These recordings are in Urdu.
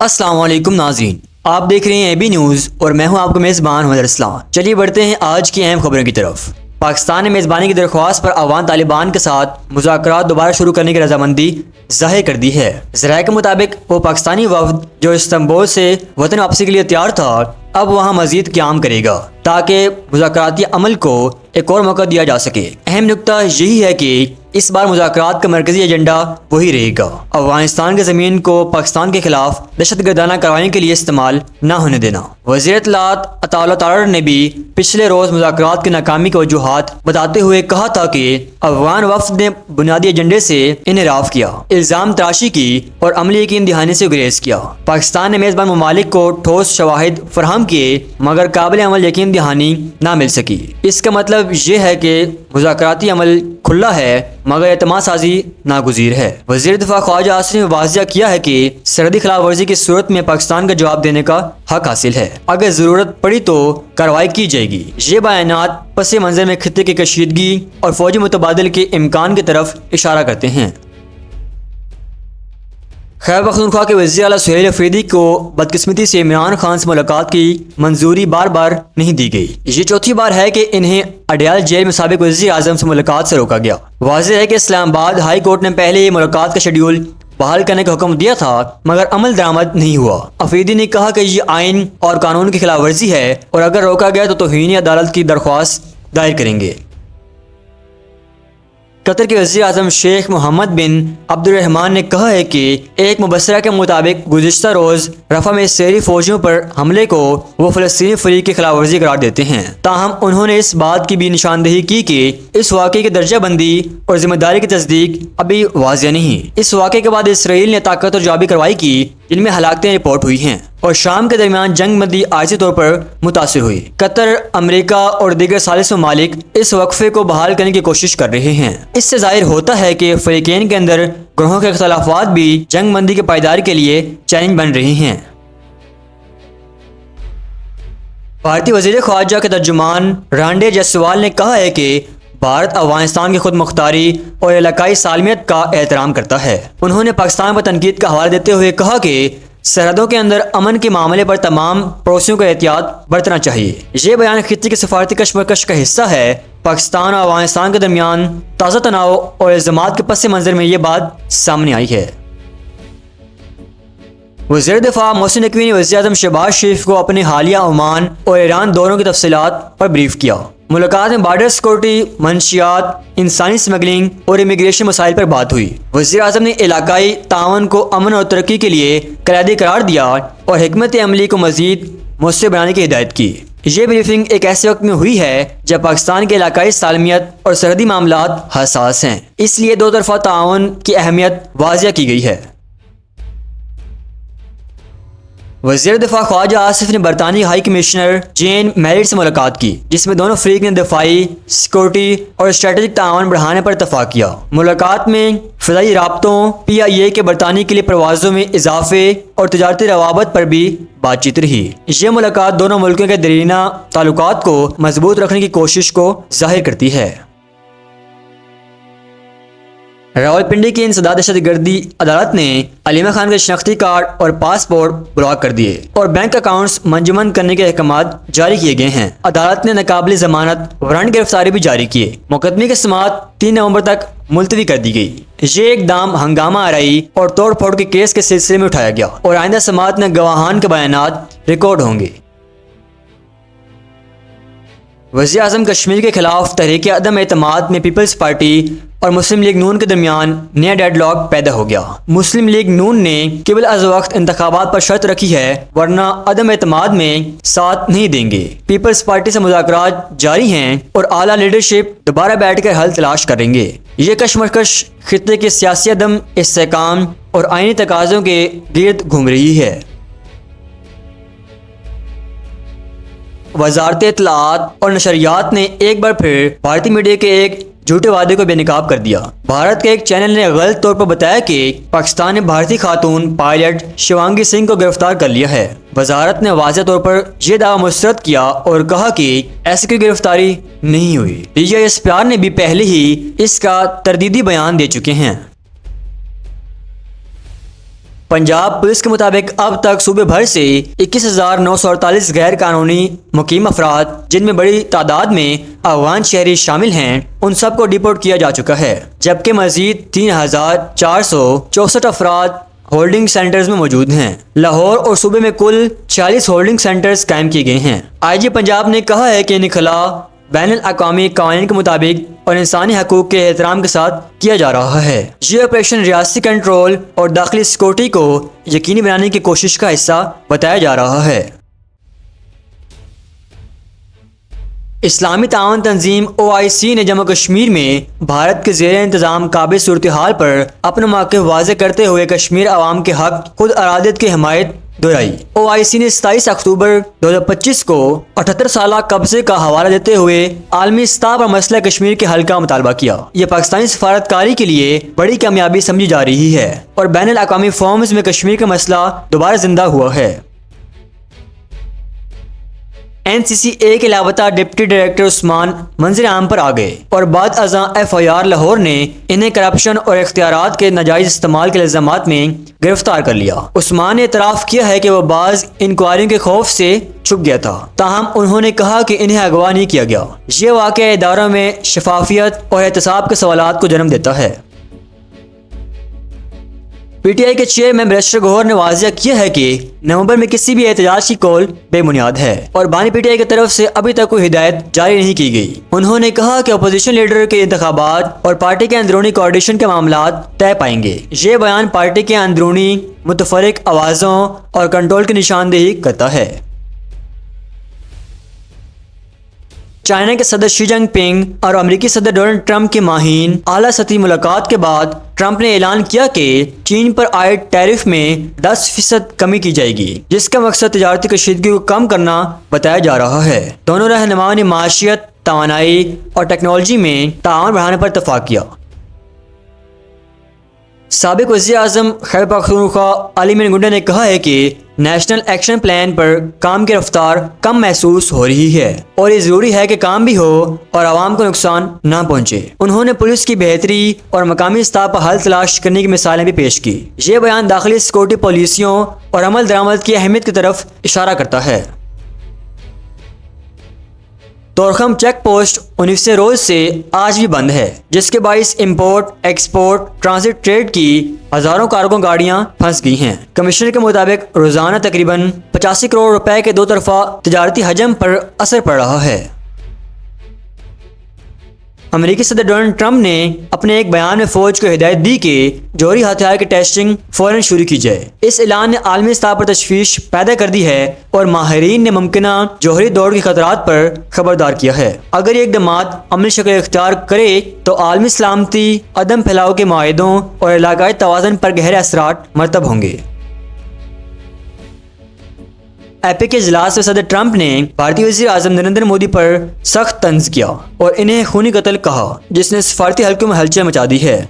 السلام علیکم ناظرین، آپ دیکھ رہے ہیں اے بی نیوز اور میں ہوں آپ کا میزبان محمد اسلام۔ چلیے بڑھتے ہیں آج کی اہم خبروں کی طرف۔ پاکستان نے میزبانی کی درخواست پر افغان طالبان کے ساتھ مذاکرات دوبارہ شروع کرنے کی رضامندی ظاہر کر دی ہے۔ ذرائع کے مطابق وہ پاکستانی وفد جو استنبول سے وطن واپسی کے لیے تیار تھا اب وہاں مزید قیام کرے گا تاکہ مذاکراتی عمل کو ایک اور موقع دیا جا سکے۔ اہم نکتہ یہی ہے کہ اس بار مذاکرات کا مرکزی ایجنڈا وہی رہے گا، افغانستان کی زمین کو پاکستان کے خلاف دہشت گردانہ کارروائیوں کے لیے استعمال نہ ہونے دینا۔ وزیر اطلاعات عطا اللہ تارڑ نے بھی پچھلے روز مذاکرات کی ناکامی کی وجوہات بتاتے ہوئے کہا تھا کہ افغان وفد نے بنیادی ایجنڈے سے انحراف کیا، الزام تراشی کی اور عملی یقین دہانی سے گریز کیا۔ پاکستان نے میزبان ممالک کو ٹھوس شواہد فراہم کیے مگر قابل عمل یقین دہانی نہ مل سکی۔ اس کا مطلب یہ ہے کہ مذاکراتی عمل کھلا ہے مگر اعتماد سازی ناگزیر ہے۔ وزیر دفاع خواجہ آصف نے واضح کیا ہے کہ سرحدی خلاف ورزی کی صورت میں پاکستان کا جواب دینے کا حق حاصل ہے، اگر ضرورت پڑی تو کارروائی کی جائے گی۔ یہ بیانات پس منظر میں خطے کی کشیدگی اور فوجی متبادل کے امکان کی طرف اشارہ کرتے ہیں۔ خیبر پختونخوا کے وزیر اعلیٰ سہیل افریدی کو بدقسمتی سے عمران خان سے ملاقات کی منظوری بار بار نہیں دی گئی۔ یہ چوتھی بار ہے کہ انہیں اڈیال جیل میں سابق وزیر اعظم سے ملاقات سے روکا گیا۔ واضح ہے کہ اسلام آباد ہائی کورٹ نے پہلے یہ ملاقات کا شیڈول بحال کرنے کا حکم دیا تھا مگر عمل درآمد نہیں ہوا۔ افریدی نے کہا کہ یہ آئین اور قانون کی خلاف ورزی ہے اور اگر روکا گیا تو توہین عدالت کی درخواست دائر کریں گے۔ قطر کے وزیر اعظم شیخ محمد بن عبد الرحمان نے کہا ہے کہ ایک مبصرہ کے مطابق گزشتہ روز رفح میں اسرائیلی فوجیوں پر حملے کو وہ فلسطینی فریق کی خلاف ورزی قرار دیتے ہیں، تاہم انہوں نے اس بات کی بھی نشاندہی کی کہ اس واقعے کی درجہ بندی اور ذمہ داری کی تصدیق ابھی واضح نہیں۔ اس واقعے کے بعد اسرائیل نے طاقت اور جوابی کارروائی کی جن میں ہلاکتیں رپورٹ ہوئی ہیں اور شام کے درمیان جنگ بندی عارضی طور پر متاثر ہوئی۔ قطر، امریکہ اور دیگر ثالث ممالک اس وقفے کو بحال کرنے کی کوشش کر رہے ہیں۔ اس سے ظاہر ہوتا ہے کہ فریقین کے اندر گروہوں کے اختلافات بھی جنگ بندی کی پائیداری کے لیے چیلنج بن رہے ہیں۔ بھارتی وزیر خارجہ کے ترجمان رانڈے جیسوال نے کہا ہے کہ بھارت افغانستان کی خود مختاری اور علاقائی سالمیت کا احترام کرتا ہے۔ انہوں نے پاکستان پر تنقید کا حوالہ دیتے ہوئے کہا کہ سرحدوں کے اندر امن کے معاملے پر تمام پڑوسیوں کو احتیاط برتنا چاہیے۔ یہ بیان خطے کی سفارتی کشمکش کا حصہ ہے۔ پاکستان اور افغانستان کے درمیان تازہ تناؤ اور الزامات کے پس منظر میں یہ بات سامنے آئی ہے۔ وزیر دفاع محسن نقوی نے وزیر اعظم شہباز شریف کو اپنے حالیہ عمان اور ایران دوروں کی تفصیلات پر بریف کیا۔ ملاقات میں بارڈر سیکورٹی، منشیات، انسانی سمگلنگ اور امیگریشن مسائل پر بات ہوئی۔ وزیر اعظم نے علاقائی تعاون کو امن اور ترقی کے لیے کلیدی قرار دیا اور حکمت عملی کو مزید مؤثر بنانے کی ہدایت کی۔ یہ بریفنگ ایک ایسے وقت میں ہوئی ہے جب پاکستان کے علاقائی سالمیت اور سرحدی معاملات حساس ہیں، اس لیے دو طرفہ تعاون کی اہمیت واضح کی گئی ہے۔ وزیر دفاع خواجہ آصف نے برطانوی ہائی کمشنر جین میرٹ سے ملاقات کی جس میں دونوں فریق نے دفاعی، سیکورٹی اور اسٹریٹجک تعاون بڑھانے پر اتفاق کیا۔ ملاقات میں فضائی رابطوں، PIA کے برطانیہ کے لیے پروازوں میں اضافے اور تجارتی روابط پر بھی بات چیت رہی۔ یہ ملاقات دونوں ملکوں کے دیرینہ تعلقات کو مضبوط رکھنے کی کوشش کو ظاہر کرتی ہے۔ راولپنڈی کی انسداد دہشت گردی عدالت نے علیمہ خان کے شناختی کارڈ اور پاسپورٹ بلاک کر دیے اور بینک اکاؤنٹس منجمد کرنے کے احکامات جاری کیے گئے ہیں۔ عدالت نے ناقابل ضمانت وارنٹ گرفتاری بھی جاری کیے۔ مقدمے کی سماعت 3 نومبر تک ملتوی کر دی گئی۔ یہ اقدام ہنگامہ آرائی اور توڑ پھوڑ کے کیس کے سلسلے میں اٹھایا گیا اور آئندہ سماعت میں گواہان کے بیانات ریکارڈ ہوں گے۔ وزیر اعظم کشمیر کے خلاف تحریک عدم اعتماد میں پیپلز پارٹی اور مسلم لیگ نون کے درمیان نیا ڈیڈ لاک پیدا ہو گیا۔ مسلم لیگ نون نے قبل از وقت انتخابات پر شرط رکھی ہے ورنہ عدم اعتماد میں ساتھ نہیں دیں گے۔ پیپلز پارٹی سے مذاکرات جاری ہیں اور اعلیٰ لیڈرشپ دوبارہ بیٹھ کر حل تلاش کریں گے۔ یہ کشمکش خطے کے سیاسی عدم استحکام اور آئینی تقاضوں کے گرد گھوم رہی ہے۔ وزارت اطلاعات اور نشریات نے ایک بار پھر بھارتی میڈیا کے ایک جھوٹے وعدے کو بے نقاب کر دیا۔ بھارت کے ایک چینل نے غلط طور پر بتایا کہ پاکستان نے بھارتی خاتون پائلٹ شیوانگی سنگھ کو گرفتار کر لیا ہے۔ وزارت نے واضح طور پر یہ دعویٰ مسترد کیا اور کہا کہ ایسی کوئی گرفتاری نہیں ہوئی۔ DGISPR نے بھی پہلے ہی اس کا تردیدی بیان دے چکے ہیں۔ پنجاب پولیس کے مطابق اب تک صوبے بھر سے 21,948 غیر قانونی مقیم افراد، جن میں بڑی تعداد میں افغان شہری شامل ہیں، ان سب کو ڈیپورٹ کیا جا چکا ہے، جبکہ مزید 3,464 افراد ہولڈنگ سینٹرز میں موجود ہیں۔ لاہور اور صوبے میں کل 46 ہولڈنگ سینٹرز قائم کیے گئے ہیں۔ آئی جی پنجاب نے کہا ہے کہ ان خلا بین الاقوامی قوانین کے مطابق اور انسانی حقوق کے احترام کے ساتھ کیا جا رہا ہے۔ یہ آپریشن ریاستی کنٹرول اور داخلی سیکورٹی کو یقینی بنانے کی کوشش کا حصہ بتایا جا رہا ہے۔ اسلامی تعاون تنظیم OIC نے جموں کشمیر میں بھارت کے زیر انتظام قابل صورتحال پر اپنا موقف واضح کرتے ہوئے کشمیر عوام کے حق خود ارادیت کی حمایت دہرائی۔ OIC نے 27 اکتوبر 2025 کو 78 سالہ قبضے کا حوالہ دیتے ہوئے عالمی سطح پر مسئلہ کشمیر کے حل کا مطالبہ کیا۔ یہ پاکستانی سفارتکاری کے لیے بڑی کامیابی سمجھی جا رہی ہے اور بین الاقوامی فورمز میں کشمیر کا مسئلہ دوبارہ زندہ ہوا ہے۔ NCCA کے لاپتہ ڈپٹی ڈائریکٹر عثمان منظر عام پر آ گئے اور بعد ازاں FIR لاہور نے انہیں کرپشن اور اختیارات کے ناجائز استعمال کے الزامات میں گرفتار کر لیا۔ عثمان نے اعتراف کیا ہے کہ وہ بعض انکوائریوں کے خوف سے چھپ گیا تھا، تاہم انہوں نے کہا کہ انہیں اغوا نہیں کیا گیا۔ یہ واقعہ اداروں میں شفافیت اور احتساب کے سوالات کو جنم دیتا ہے۔ PTI کے چیئرمین بیرسٹر گوہر نے واضح کیا ہے کہ نومبر میں کسی بھی احتجاج کی کال بے بنیاد ہے اور بانی PTI کی طرف سے ابھی تک کوئی ہدایت جاری نہیں کی گئی۔ انہوں نے کہا کہ اپوزیشن لیڈر کے انتخابات اور پارٹی کے اندرونی کوارڈینیشن کے معاملات طے پائیں گے۔ یہ بیان پارٹی کے اندرونی متفرق آوازوں اور کنٹرول کی نشاندہی کرتا ہے۔ چائنا کے صدر شی جن پنگ اور امریکی صدر ڈونلڈ ٹرمپ کے ماہین اعلیٰ سطحی ملاقات کے بعد ٹرمپ نے اعلان کیا کہ چین پر عائد ٹیرف میں 10% کمی کی جائے گی، جس کا مقصد تجارتی کشیدگی کو کم کرنا بتایا جا رہا ہے۔ دونوں رہنماؤں نے معاشیت، توانائی اور ٹیکنالوجی میں تعاون بڑھانے پر اتفاق کیا۔ سابق وزیر اعظم خیبر پختونخوا علی مین گنڈا نے کہا ہے کہ نیشنل ایکشن پلان پر کام کی رفتار کم محسوس ہو رہی ہے اور یہ ضروری ہے کہ کام بھی ہو اور عوام کو نقصان نہ پہنچے۔ انہوں نے پولیس کی بہتری اور مقامی سطح پر حل تلاش کرنے کی مثالیں بھی پیش کی۔ یہ بیان داخلی سیکورٹی پالیسیوں اور عمل درآمد کی اہمیت کی طرف اشارہ کرتا ہے۔ تورخم چیک پوسٹ 19 روز سے آج بھی بند ہے، جس کے باعث امپورٹ، ایکسپورٹ، ٹرانزٹ ٹریڈ کی ہزاروں کارگو گاڑیاں پھنس گئی ہیں۔ کمشنر کے مطابق روزانہ تقریباً 85 کروڑ روپے کے دو طرفہ تجارتی حجم پر اثر پڑ رہا ہے۔ امریکی صدر ڈونلڈ ٹرمپ نے اپنے ایک بیان میں فوج کو ہدایت دی کہ جوہری ہتھیار کی ٹیسٹنگ فوراً شروع کی جائے۔ اس اعلان نے عالمی سطح پر تشویش پیدا کر دی ہے اور ماہرین نے ممکنہ جوہری دوڑ کے خطرات پر خبردار کیا ہے۔ اگر یہ اقدامات عملی شکل اختیار کرے تو عالمی سلامتی، عدم پھیلاؤ کے معاہدوں اور علاقائی توازن پر گہرے اثرات مرتب ہوں گے۔ ایپک کے اجلاس میں صدر ٹرمپ نے بھارتی وزیر اعظم نریندر مودی پر سخت طنز کیا اور انہیں خونی قتل کہا، جس نے سفارتی حلقوں میں ہلچل مچا دی ہے۔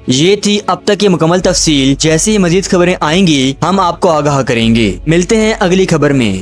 یہ تھی اب تک کی مکمل تفصیل۔ جیسے ہی مزید خبریں آئیں گی ہم آپ کو آگاہ کریں گے۔ ملتے ہیں اگلی خبر میں۔